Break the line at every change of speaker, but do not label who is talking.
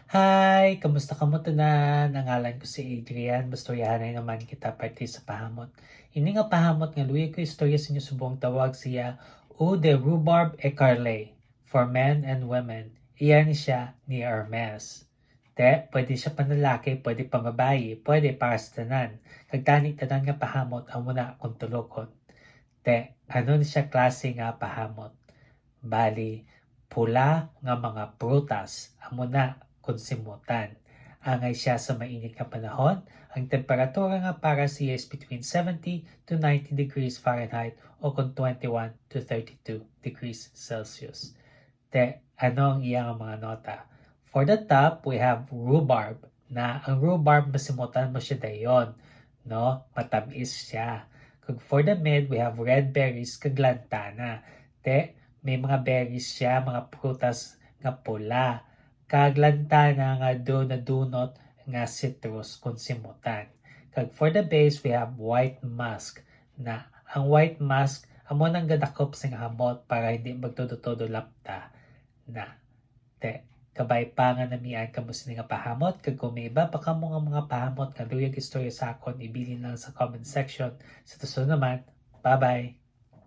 Hi! Kamusta ka mo tanan? Ang ngalan ko si Adrian. Bastoryahanay naman kita parte sa pahamot. Ini nga pahamot nga luya ko istorya sa inyo subong tawag siya O de Rhubarb e Carle for Men and Women. Iyan siya ni Hermes. Pwede siya panlalaki, pwede pambabayi, pwede para sa tanan. Kagtani tanan nga pahamot ang muna akong tulokon. Ano ni siya klase nga pahamot? Bali, pula nga mga prutas amo na konsimutan. Angay siya sa mainit nga panahon, ang temperatura nga para siya is between 70 to 90 degrees Fahrenheit o kung 21 to 32 degrees Celsius. Ano ang iyang mga nota? For the top, we have rhubarb, na ang rhubarb masimutan mo siya dayon, no? Matamis siya. Kung for the mid, we have red berries kag lantana. May mga berries siya, mga prutas nga pula. Kag lantana nga do na dunot nga citrus kung simutan. Kag for the base, we have white musk, na ang white musk amo nang gadakop sing hamot para hindi magtodo-todo lapta na. Kabay pa nga namian kamo sa nga pahamot. Kag kung may iba pa kamo nga mga pahamot nga luyag istorya sa akon, ibilin lang sa comment section. Sa tusunod naman, bye-bye!